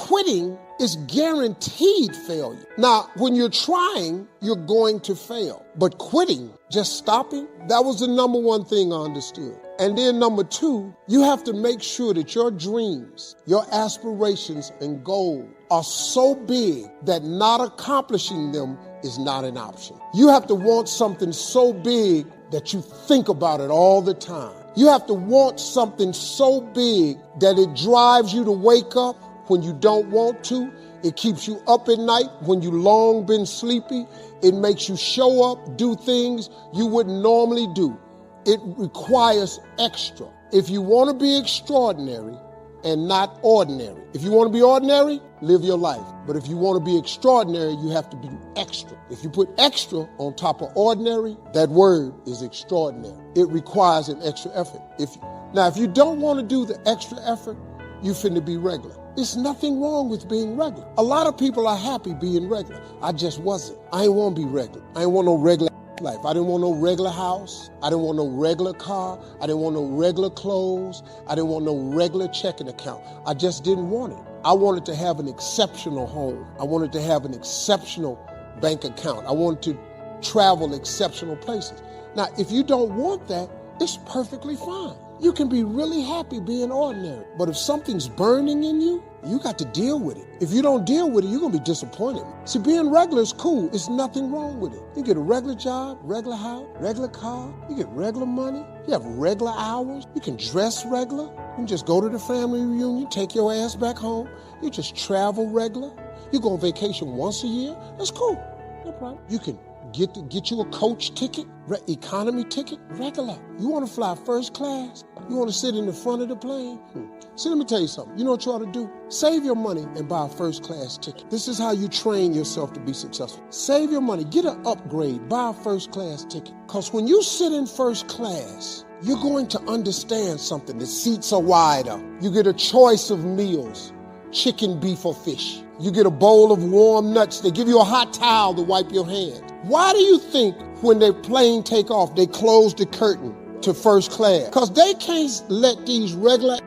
quitting is guaranteed failure. Now, when you're trying, you're going to fail. But quitting, just stopping, that was the number one thing I understood. And then number two, you have to make sure that your dreams, your aspirations and goals are so big that not accomplishing them is not an option. You have to want something so big that you think about it all the time. You have to want something so big that it drives you to wake up when you don't want to. It keeps you up at night when you long been sleepy. It makes you show up, do things you wouldn't normally do. It requires extra. If you want to be extraordinary and not ordinary. If you want to be ordinary, live your life. But if you want to be extraordinary, you have to be extra. If you put extra on top of ordinary, that word is extraordinary. It requires an extra effort. If you don't want to do the extra effort, you finna be regular. There's nothing wrong with being regular. A lot of people are happy being regular. I just wasn't. I ain't want to be regular. I ain't want no regular life. I didn't want no regular house. I didn't want no regular car. I didn't want no regular clothes. I didn't want no regular checking account. I just didn't want it. I wanted to have an exceptional home. I wanted to have an exceptional bank account. I wanted to travel exceptional places. Now, if you don't want that, it's perfectly fine. You can be really happy being ordinary. But if something's burning in you, you got to deal with it. If you don't deal with it, you're going to be disappointed. See, being regular is cool. There's nothing wrong with it. You get a regular job, regular house, regular car. You get regular money. You have regular hours. You can dress regular. You can just go to the family reunion, take your ass back home. You just travel regular. You go on vacation once a year. That's cool. No problem. You can get you a coach ticket, economy ticket, regular. You want to fly first class? You want to sit in the front of the plane? See, let me tell you something. You know what you ought to do? Save your money and buy a first class ticket. This is how you train yourself to be successful. Save your money, get an upgrade, buy a first class ticket. Because when you sit in first class, you're going to understand something. The seats are wider. You get a choice of meals, chicken, beef, or fish. You get a bowl of warm nuts. They give you a hot towel to wipe your hands. Why do you think when their plane take off, they close the curtain to first class? Because they can't let these regular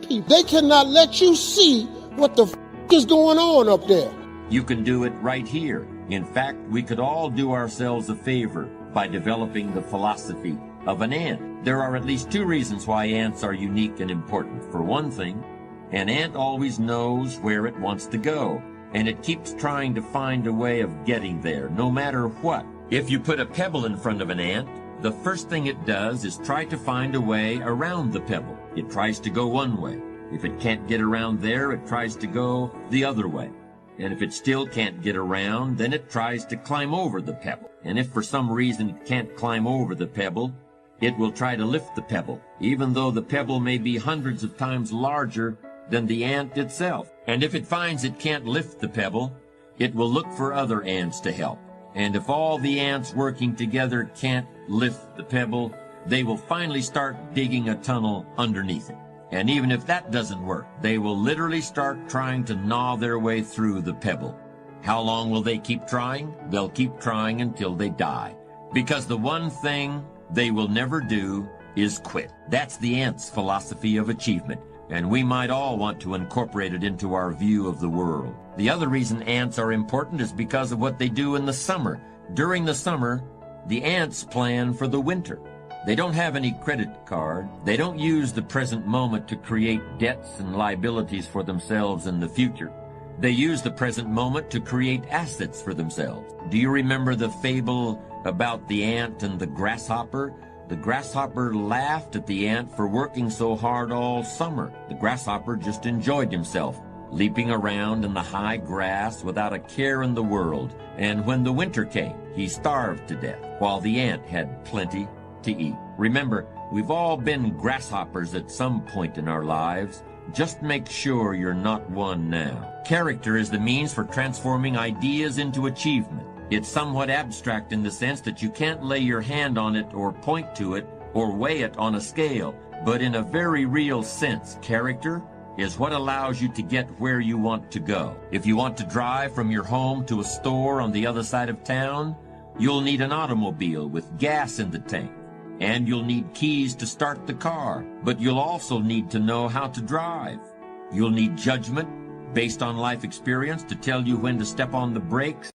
people, they cannot let you see what the is going on up there. You can do it right here. In fact, we could all do ourselves a favor by developing the philosophy of an ant. There are at least two reasons why ants are unique and important. For one thing, an ant always knows where it wants to go, and it keeps trying to find a way of getting there, no matter what. If you put a pebble in front of an ant, the first thing it does is try to find a way around the pebble. It tries to go one way. If it can't get around there, it tries to go the other way. And if it still can't get around, then it tries to climb over the pebble. And if for some reason it can't climb over the pebble, it will try to lift the pebble, even though the pebble may be hundreds of times larger than the ant itself. And if it finds it can't lift the pebble, it will look for other ants to help. And if all the ants working together can't lift the pebble, they will finally start digging a tunnel underneath it. And even if that doesn't work, they will literally start trying to gnaw their way through the pebble. How long will they keep trying? They'll keep trying until they die. Because the one thing they will never do is quit. That's the ant's philosophy of achievement. And we might all want to incorporate it into our view of the world. The other reason ants are important is because of what they do in the summer. During the summer, the ants plan for the winter. They don't have any credit card. They don't use the present moment to create debts and liabilities for themselves in the future. They use the present moment to create assets for themselves. Do you remember the fable about the ant and the grasshopper? The grasshopper laughed at the ant for working so hard all summer. The grasshopper just enjoyed himself, leaping around in the high grass without a care in the world. And when the winter came, he starved to death, while the ant had plenty to eat. Remember, we've all been grasshoppers at some point in our lives. Just make sure you're not one now. Character is the means for transforming ideas into achievement. It's somewhat abstract in the sense that you can't lay your hand on it or point to it or weigh it on a scale. But in a very real sense, character is what allows you to get where you want to go. If you want to drive from your home to a store on the other side of town, you'll need an automobile with gas in the tank. And you'll need keys to start the car, but you'll also need to know how to drive. You'll need judgment, based on life experience to tell you when to step on the brakes?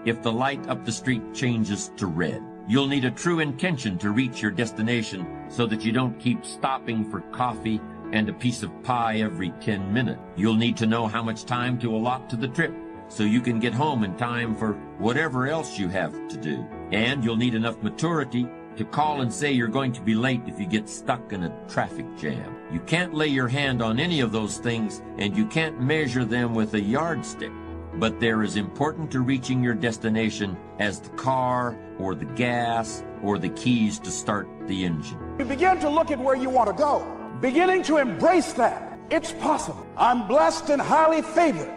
If the light up the street changes to red, you'll need a true intention to reach your destination so that you don't keep stopping for coffee and a piece of pie every 10 minutes. You'll need to know how much time to allot to the trip so you can get home in time for whatever else you have to do. And you'll need enough maturity to call and say you're going to be late if you get stuck in a traffic jam. You can't lay your hand on any of those things, and you can't measure them with a yardstick. But they're as important to reaching your destination as the car or the gas or the keys to start the engine. You begin to look at where you want to go, beginning to embrace that. It's possible. I'm blessed and highly favored.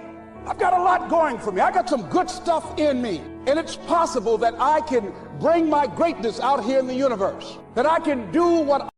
I've got a lot going for me. I got some good stuff in me. And it's possible that I can bring my greatness out here in the universe, that I can do what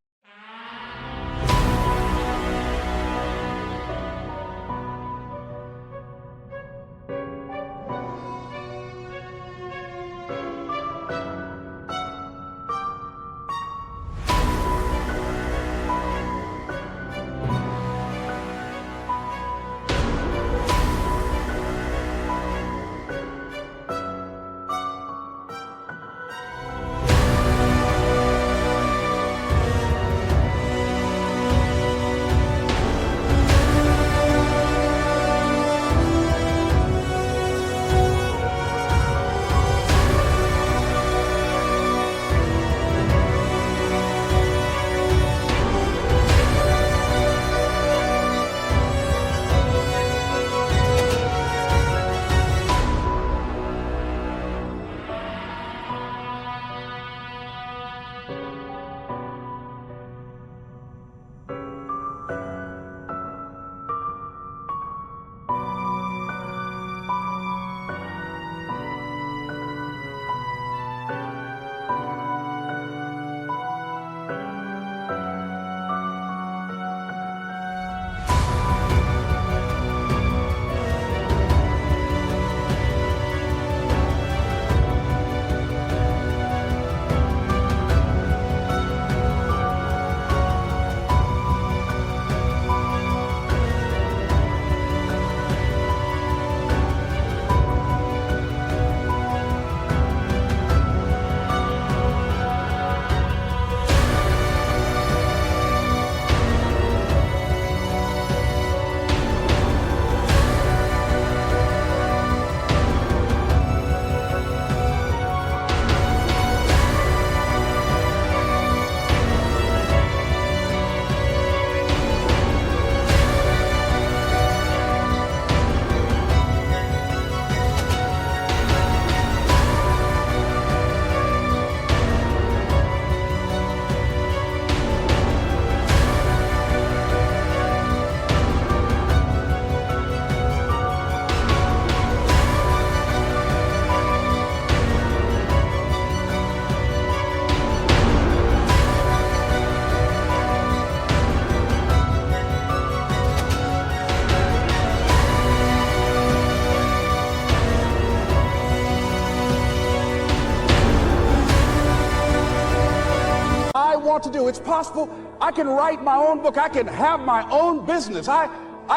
to do. It's possible I can write my own book. I can have my own business. I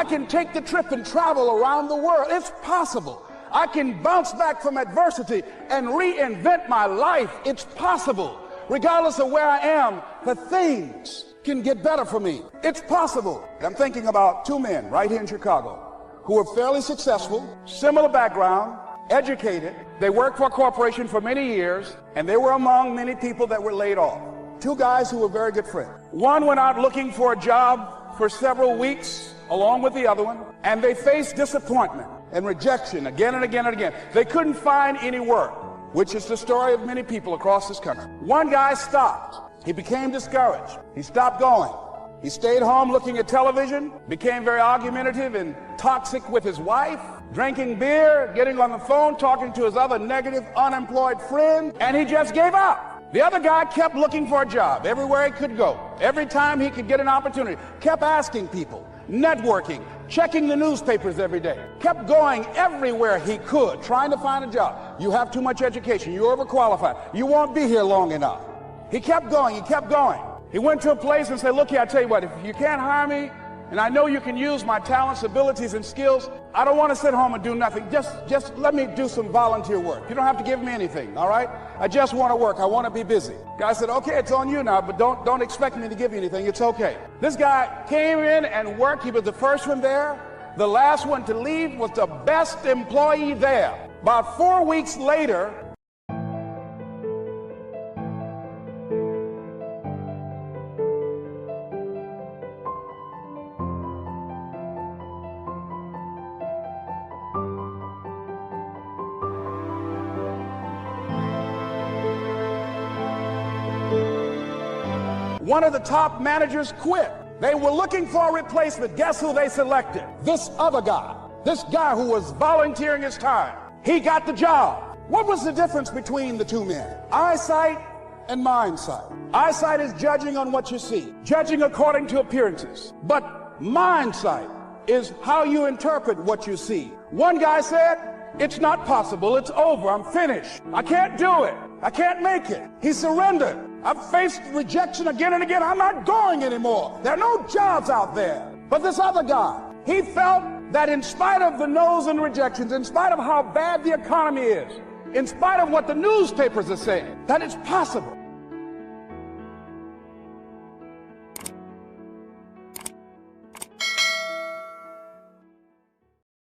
can take the trip and travel around the world. It's possible. I can bounce back from adversity and reinvent my life. It's possible. Regardless of where I am, the things can get better for me. It's possible. I'm thinking about two men right here in Chicago who were fairly successful, similar background, educated. They worked for a corporation for many years, and they were among many people that were laid off. Two guys who were very good friends. One went out looking for a job for several weeks along with the other one, and they faced disappointment and rejection again and again and again. They couldn't find any work, which is the story of many people across this country. One guy stopped. He became discouraged. He stopped going. He stayed home looking at television, became very argumentative and toxic with his wife, drinking beer, getting on the phone, talking to his other negative, unemployed friend, and he just gave up. The other guy kept looking for a job everywhere he could go. Every time he could get an opportunity, kept asking people, networking, checking the newspapers every day, kept going everywhere he could, trying to find a job. You have too much education. You're overqualified. You won't be here long enough. He kept going. He kept going. He went to a place and said, look here, I tell you what, if you can't hire me, and I know you can use my talents, abilities, and skills, I don't want to sit home and do nothing. Just let me do some volunteer work. You don't have to give me anything, all right? I just want to work. I want to be busy. Guy said, okay, it's on you now, but don't expect me to give you anything. It's okay. This guy came in and worked. He was the first one there. The last one to leave was the best employee there. About 4 weeks later, one of the top managers quit. They were looking for a replacement. Guess who they selected? This other guy. This guy who was volunteering his time. He got the job. What was the difference between the two men? Eyesight and mindsight. Eyesight is judging on what you see, judging according to appearances. But mindsight is how you interpret what you see. One guy said, it's not possible. It's over. I'm finished. I can't do it. I can't make it. He surrendered. I've faced rejection again and again. I'm not going anymore. There are no jobs out there. But this other guy, he felt that in spite of the no's and rejections, in spite of how bad the economy is, in spite of what the newspapers are saying, that it's possible.